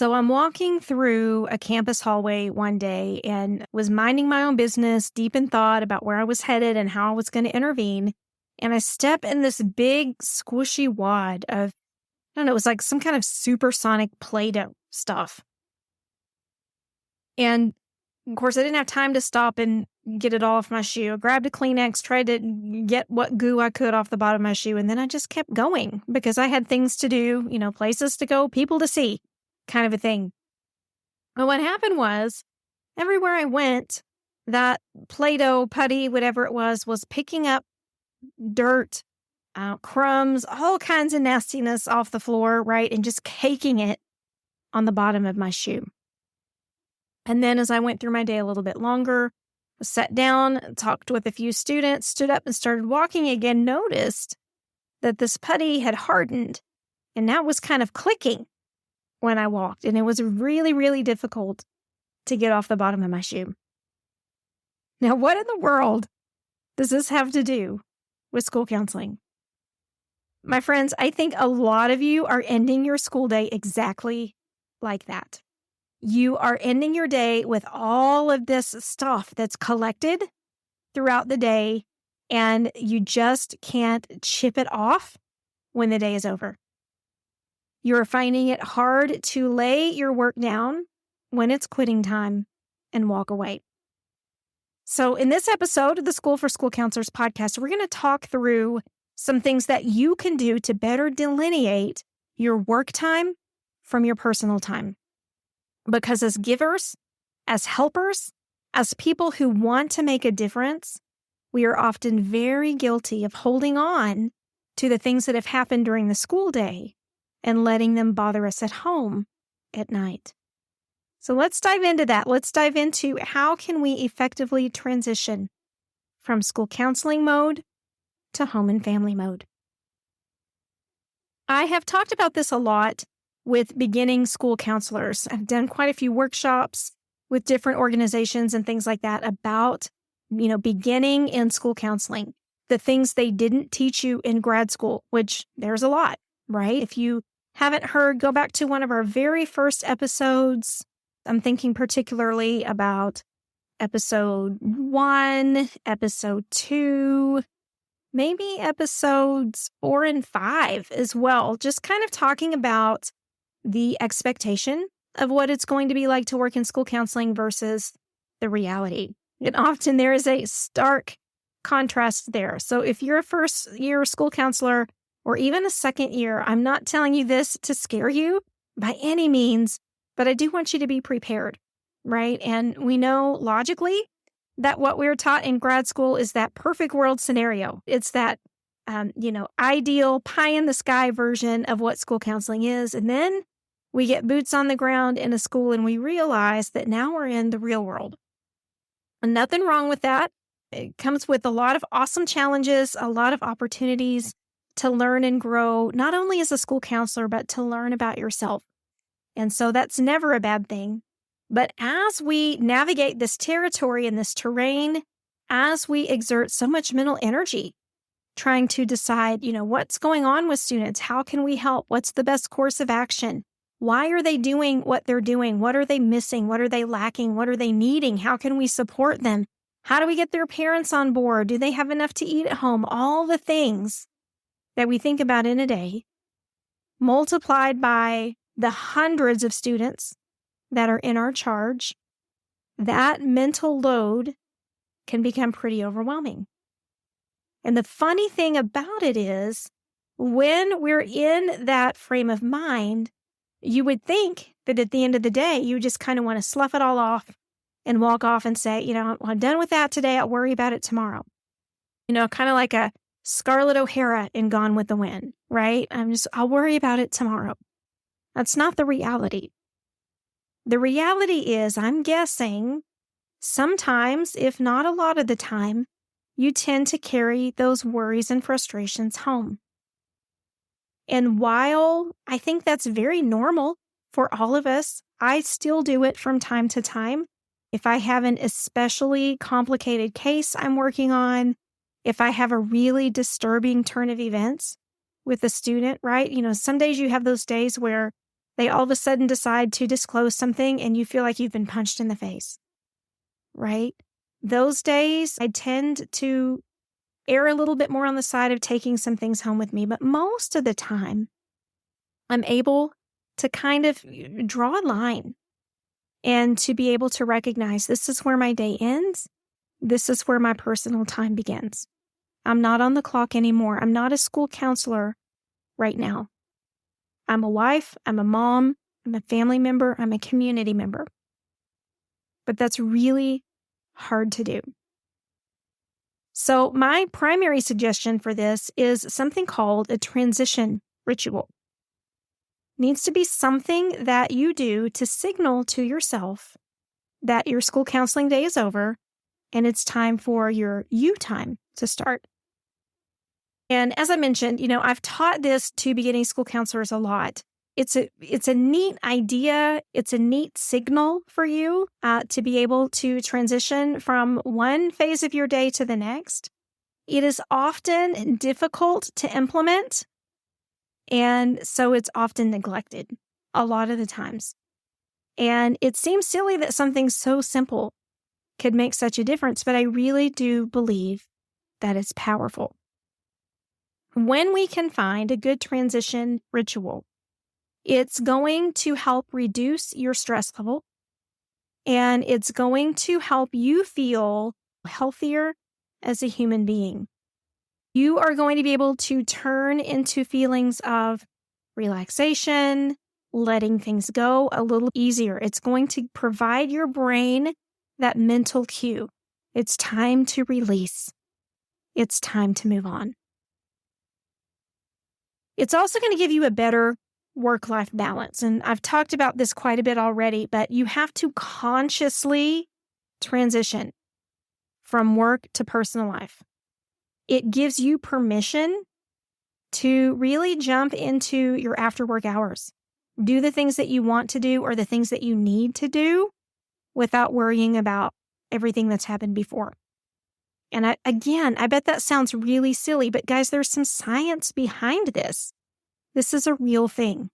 So I'm walking through a campus hallway one day and was minding my own business, deep in thought about where I was headed and how I was going to intervene. And I step in this big squishy wad of, I don't know, it was like some kind of supersonic Play-Doh stuff. And of course, I didn't have time to stop and get it all off my shoe. I grabbed a Kleenex, tried to get what goo I could off the bottom of my shoe. And then I just kept going because I had things to do, places to go, people to see, kind of a thing. But what happened was everywhere I went, that Play-Doh, putty, whatever it was picking up dirt, crumbs, all kinds of nastiness off the floor, right? And just caking it on the bottom of my shoe. And then as I went through my day a little bit longer, sat down, talked with a few students, stood up and started walking again, noticed that this putty had hardened and now was kind of clicking when I walked. And it was really, really difficult to get off the bottom of my shoe. Now, what in the world does this have to do with school counseling? My friends, I think a lot of you are ending your school day exactly like that. You are ending your day with all of this stuff that's collected throughout the day, and you just can't chip it off when the day is over. You're finding it hard to lay your work down when it's quitting time and walk away. So in this episode of the School for School Counselors podcast, we're going to talk through some things that you can do to better delineate your work time from your personal time. Because as givers, as helpers, as people who want to make a difference, we are often very guilty of holding on to the things that have happened during the school day and letting them bother us at home at night. So let's dive into that. Let's dive into how can we effectively transition from school counseling mode to home and family mode. I have talked about this a lot with beginning school counselors. I've done quite a few workshops with different organizations and things like that about, beginning in school counseling, the things they didn't teach you in grad school, which there's a lot, right? If you haven't heard, go back to one of our very first episodes. I'm thinking particularly about episode 1, episode 2, maybe episodes 4 and 5 as well, just kind of talking about the expectation of what it's going to be like to work in school counseling versus the reality. And often there is a stark contrast there. So if you're a first-year school counselor or even a second year, I'm not telling you this to scare you by any means, but I do want you to be prepared, right? And we know logically that what we're taught in grad school is that perfect world scenario. It's that, ideal pie-in-the-sky version of what school counseling is. And then we get boots on the ground in a school and we realize that now we're in the real world. And nothing wrong with that. It comes with a lot of awesome challenges, a lot of opportunities to learn and grow, not only as a school counselor, but to learn about yourself. And so that's never a bad thing. But as we navigate this territory and this terrain, as we exert so much mental energy trying to decide, what's going on with students? How can we help? What's the best course of action? Why are they doing what they're doing? What are they missing? What are they lacking? What are they needing? How can we support them? How do we get their parents on board? Do they have enough to eat at home? All the things that we think about in a day, multiplied by the hundreds of students that are in our charge, that mental load can become pretty overwhelming. And the funny thing about it is, when we're in that frame of mind, you would think that at the end of the day, you just kind of want to slough it all off and walk off and say, I'm done with that today. I'll worry about it tomorrow. Kind of like a Scarlett O'Hara in Gone with the Wind, right? I'll worry about it tomorrow. That's not the reality. The reality is, I'm guessing, sometimes, if not a lot of the time, you tend to carry those worries and frustrations home. And while I think that's very normal for all of us, I still do it from time to time. If I have an especially complicated case I'm working on, if I have a really disturbing turn of events with a student, right? Some days you have those days where they all of a sudden decide to disclose something and you feel like you've been punched in the face, right? Those days, I tend to err a little bit more on the side of taking some things home with me. But most of the time, I'm able to kind of draw a line and to be able to recognize this is where my day ends. This is where my personal time begins. I'm not on the clock anymore. I'm not a school counselor right now. I'm a wife. I'm a mom. I'm a family member. I'm a community member. But that's really hard to do. So my primary suggestion for this is something called a transition ritual. Needs to be something that you do to signal to yourself that your school counseling day is over and it's time for your you time to start. And as I mentioned, I've taught this to beginning school counselors a lot. It's a neat idea. It's a neat signal for you to be able to transition from one phase of your day to the next. It is often difficult to implement, and so it's often neglected a lot of the times. And it seems silly that something so simple could make such a difference, but I really do believe that it's powerful. When we can find a good transition ritual, it's going to help reduce your stress level, and it's going to help you feel healthier as a human being. You are going to be able to turn into feelings of relaxation, letting things go a little easier. It's going to provide your brain that mental cue. It's time to release. It's time to move on. It's also going to give you a better work-life balance. And I've talked about this quite a bit already, but you have to consciously transition from work to personal life. It gives you permission to really jump into your after-work hours. Do the things that you want to do or the things that you need to do without worrying about everything that's happened before. And I bet that sounds really silly, but guys, there's some science behind this. This is a real thing.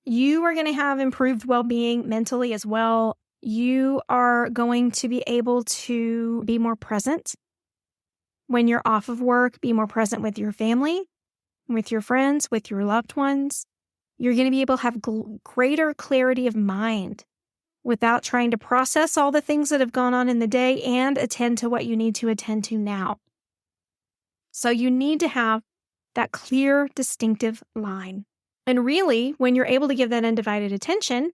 You are going to have improved well-being mentally as well. You are going to be able to be more present when you're off of work, be more present with your family, with your friends, with your loved ones. You're going to be able to have greater clarity of mind without trying to process all the things that have gone on in the day and attend to what you need to attend to now. So you need to have that clear, distinctive line. And really, when you're able to give that undivided attention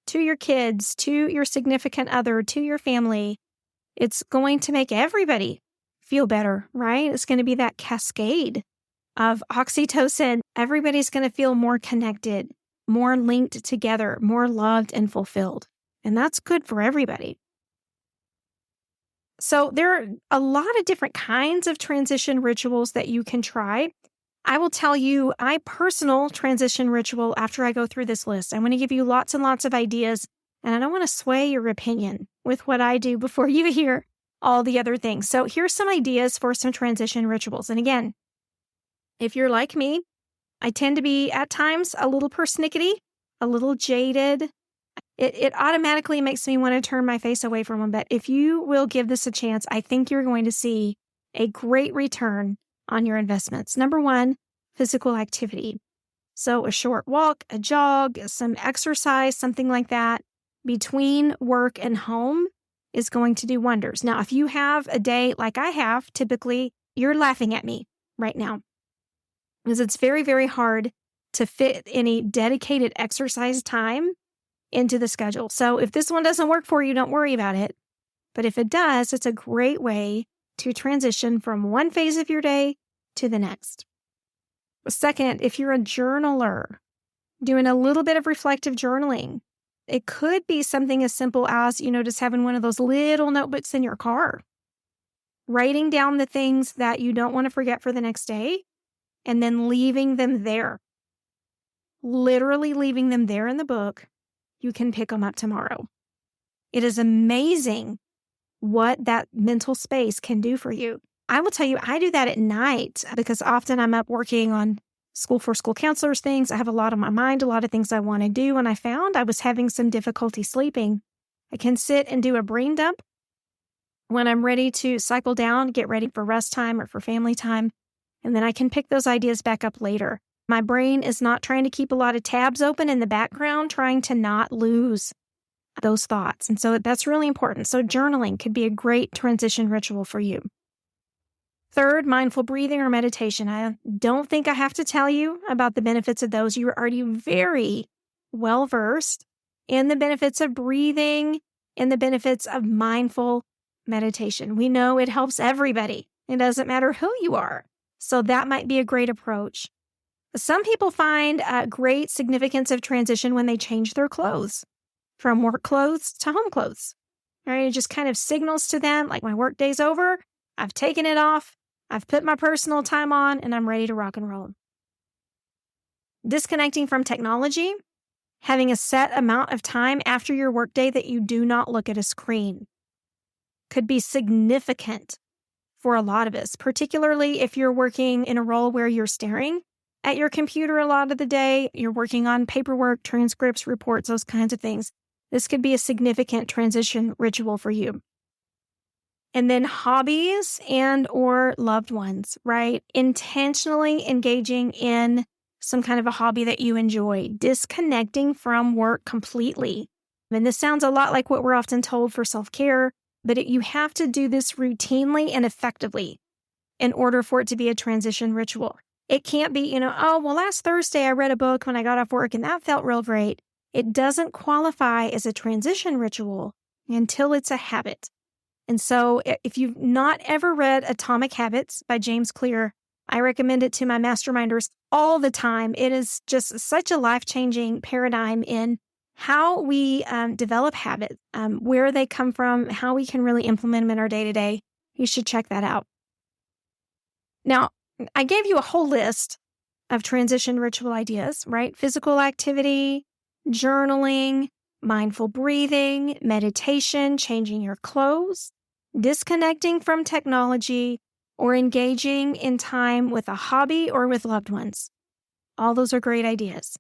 to your kids, to your significant other, to your family, it's going to make everybody feel better, right? It's going to be that cascade of oxytocin. Everybody's going to feel more connected, more linked together, more loved and fulfilled. And that's good for everybody. So there are a lot of different kinds of transition rituals that you can try. I will tell you my personal transition ritual after I go through this list. I'm going to give you lots and lots of ideas, and I don't want to sway your opinion with what I do before you hear all the other things. So here's some ideas for some transition rituals. And again, if you're like me, I tend to be at times a little persnickety, a little jaded. It automatically makes me want to turn my face away from them. But if you will give this a chance, I think you're going to see a great return on your investments. Number one, physical activity. So a short walk, a jog, some exercise, something like that between work and home is going to do wonders. Now, if you have a day like I have, typically you're laughing at me right now because it's very, very hard to fit any dedicated exercise time into the schedule. So if this one doesn't work for you, don't worry about it. But if it does, it's a great way to transition from one phase of your day to the next. Second, if you're a journaler, doing a little bit of reflective journaling, it could be something as simple as, just having one of those little notebooks in your car, writing down the things that you don't want to forget for the next day, and then leaving them there. Literally leaving them there in the book. You can pick them up tomorrow. It is amazing what that mental space can do for you. I will tell you, I do that at night because often I'm up working on school for school counselors things. I have a lot on my mind, a lot of things I want to do. And I found I was having some difficulty sleeping. I can sit and do a brain dump when I'm ready to cycle down, get ready for rest time or for family time. And then I can pick those ideas back up later. My brain is not trying to keep a lot of tabs open in the background, trying to not lose those thoughts. And so that's really important. So journaling could be a great transition ritual for you. Third, mindful breathing or meditation. I don't think I have to tell you about the benefits of those. You're already very well versed in the benefits of breathing and the benefits of mindful meditation. We know it helps everybody. It doesn't matter who you are. So that might be a great approach. Some people find great significance of transition when they change their clothes from work clothes to home clothes. Right? It just kind of signals to them, like, my work day's over. I've taken it off. I've put my personal time on, and I'm ready to rock and roll. Disconnecting from technology, having a set amount of time after your workday that you do not look at a screen could be significant for a lot of us, particularly if you're working in a role where you're staring at your computer a lot of the day, you're working on paperwork, transcripts, reports, those kinds of things. This could be a significant transition ritual for you. And then hobbies and or loved ones, right? Intentionally engaging in some kind of a hobby that you enjoy, disconnecting from work completely. And this sounds a lot like what we're often told for self-care, but you have to do this routinely and effectively in order for it to be a transition ritual. It can't be, last Thursday I read a book when I got off work and that felt real great. It doesn't qualify as a transition ritual until it's a habit. And so if you've not ever read Atomic Habits by James Clear, I recommend it to my masterminders all the time. It is just such a life-changing paradigm in how we develop habits, where they come from, how we can really implement them in our day-to-day. You should check that out. Now, I gave you a whole list of transition ritual ideas, right? Physical activity, journaling, mindful breathing, meditation, changing your clothes, disconnecting from technology, or engaging in time with a hobby or with loved ones. All those are great ideas.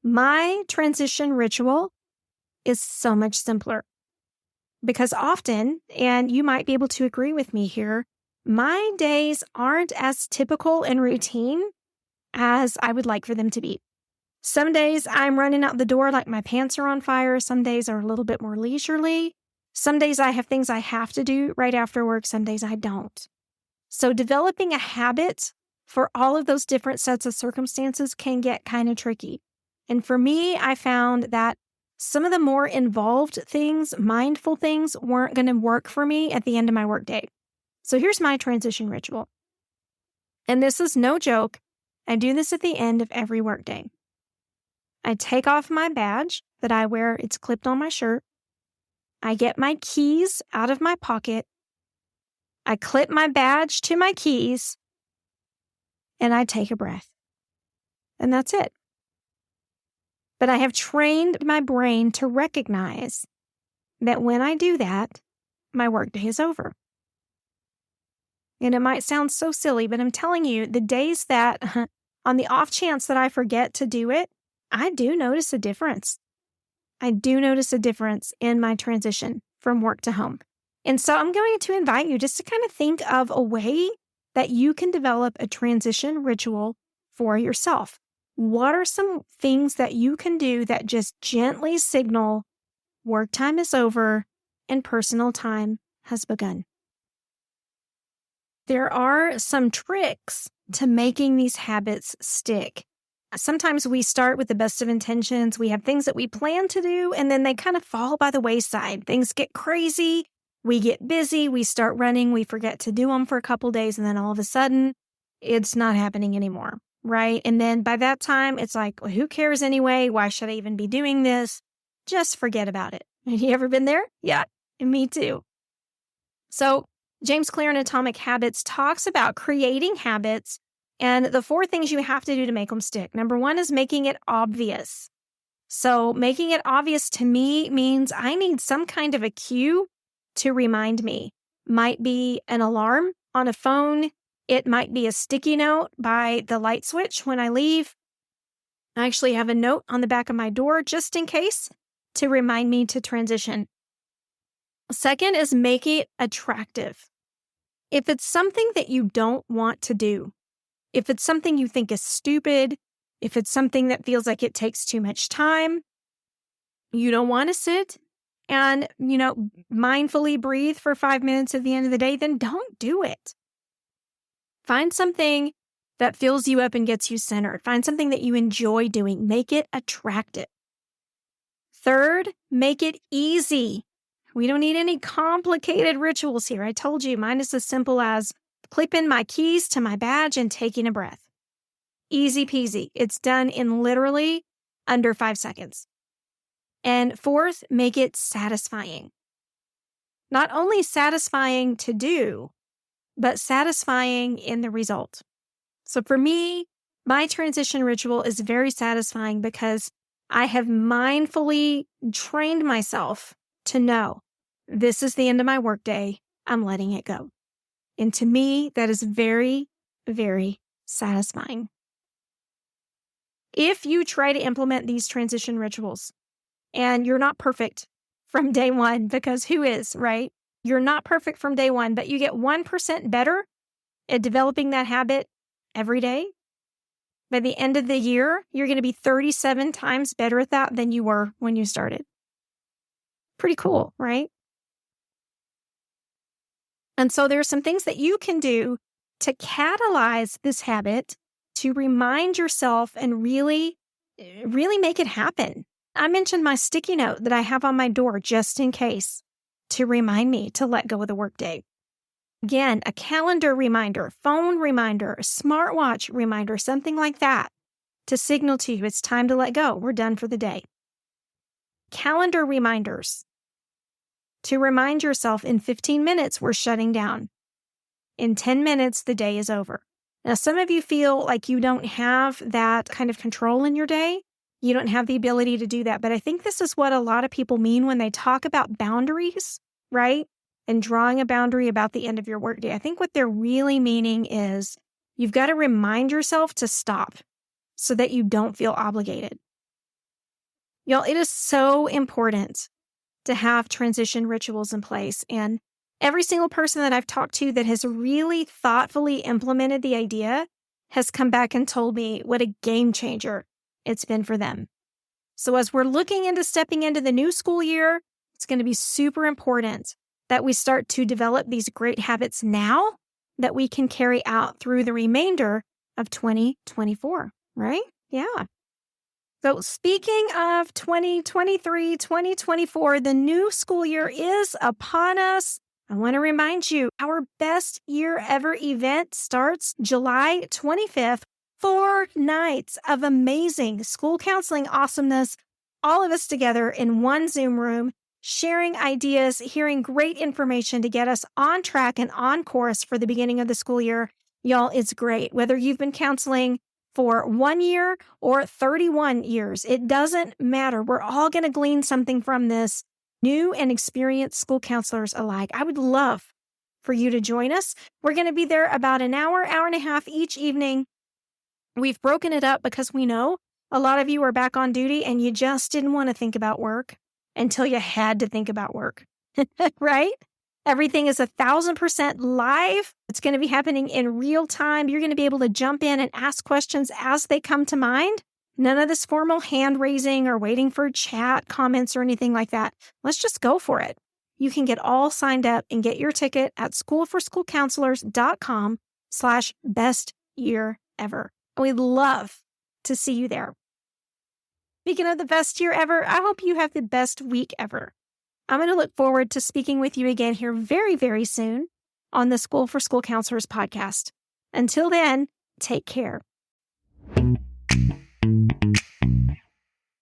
My transition ritual is so much simpler because often, and you might be able to agree with me here, my days aren't as typical and routine as I would like for them to be. Some days I'm running out the door like my pants are on fire. Some days are a little bit more leisurely. Some days I have things I have to do right after work. Some days I don't. So developing a habit for all of those different sets of circumstances can get kind of tricky. And for me, I found that some of the more involved things, mindful things, weren't going to work for me at the end of my workday. So here's my transition ritual. And this is no joke. I do this at the end of every workday. I take off my badge that I wear. It's clipped on my shirt. I get my keys out of my pocket. I clip my badge to my keys. And I take a breath. And that's it. But I have trained my brain to recognize that when I do that, my workday is over. And it might sound so silly, but I'm telling you, the days that, on the off chance that I forget to do it, I do notice a difference. I do notice a difference in my transition from work to home. And so I'm going to invite you just to kind of think of a way that you can develop a transition ritual for yourself. What are some things that you can do that just gently signal work time is over and personal time has begun? There are some tricks to making these habits stick. Sometimes we start with the best of intentions. We have things that we plan to do, and then they kind of fall by the wayside. Things get crazy. We get busy. We start running. We forget to do them for a couple days, and then all of a sudden, it's not happening anymore, right? And then by that time, it's like, well, who cares anyway? Why should I even be doing this? Just forget about it. Have you ever been there? Yeah, me too. So James Clear in Atomic Habits talks about creating habits and the 4 things you have to do to make them stick. Number 1 is making it obvious. So making it obvious to me means I need some kind of a cue to remind me. Might be an alarm on a phone. It might be a sticky note by the light switch when I leave. I actually have a note on the back of my door just in case to remind me to transition. Second is make it attractive. If it's something that you don't want to do, if it's something you think is stupid, if it's something that feels like it takes too much time, you don't want to sit and, mindfully breathe for 5 minutes at the end of the day, then don't do it. Find something that fills you up and gets you centered. Find something that you enjoy doing. Make it attractive. Third, make it easy. We don't need any complicated rituals here. I told you mine is as simple as clipping my keys to my badge and taking a breath. Easy peasy. It's done in literally under 5 seconds. And fourth, make it satisfying. Not only satisfying to do, but satisfying in the result. So for me, my transition ritual is very satisfying because I have mindfully trained myself to know this is the end of my workday. I'm letting it go. And to me, that is very, very satisfying. If you try to implement these transition rituals and you're not perfect from day one, because who is, right? You're not perfect from day one, but you get 1% better at developing that habit every day. By the end of the year, you're going to be 37 times better at that than you were when you started. Pretty cool, right? And so there are some things that you can do to catalyze this habit, to remind yourself and really make it happen. I mentioned my sticky note that I have on my door just in case to remind me to let go of the workday. Again, a calendar reminder, phone reminder, a smartwatch reminder, something like that to signal to you it's time to let go. We're done for the day. Calendar reminders to remind yourself in 15 minutes, we're shutting down. In 10 minutes, the day is over. Now, some of you feel like you don't have that kind of control in your day. You don't have the ability to do that. But I think this is what a lot of people mean when they talk about boundaries, right? And drawing a boundary about the end of your workday. I think what they're really meaning is you've got to remind yourself to stop so that you don't feel obligated. Y'all, it is so important to have transition rituals in place. And every single person that I've talked to that has really thoughtfully implemented the idea has come back and told me what a game changer it's been for them. So as we're looking into stepping into the new school year, it's going to be super important that we start to develop these great habits now that we can carry out through the remainder of 2024, right? Yeah. So speaking of 2023, 2024, the new school year is upon us. I want to remind you, our best year ever event starts July 25th. 4 nights of amazing school counseling awesomeness, all of us together in one Zoom room, sharing ideas, hearing great information to get us on track and on course for the beginning of the school year. Y'all, it's great. Whether you've been counseling for 1 year or 31 years, it doesn't matter. We're all going to glean something from this, new and experienced school counselors alike. I would love for you to join us. We're going to be there about an hour, hour and a half each evening. We've broken it up because we know a lot of you are back on duty and you just didn't want to think about work until you had to think about work, right? Everything is 1,000% live. It's going to be happening in real time. You're going to be able to jump in and ask questions as they come to mind. None of this formal hand raising or waiting for chat comments or anything like that. Let's just go for it. You can get all signed up and get your ticket at schoolforschoolcounselors.com/bestyearever. We'd love to see you there. Speaking of the best year ever, I hope you have the best week ever. I'm going to look forward to speaking with you again here very, very soon on the School for School Counselors podcast. Until then, take care.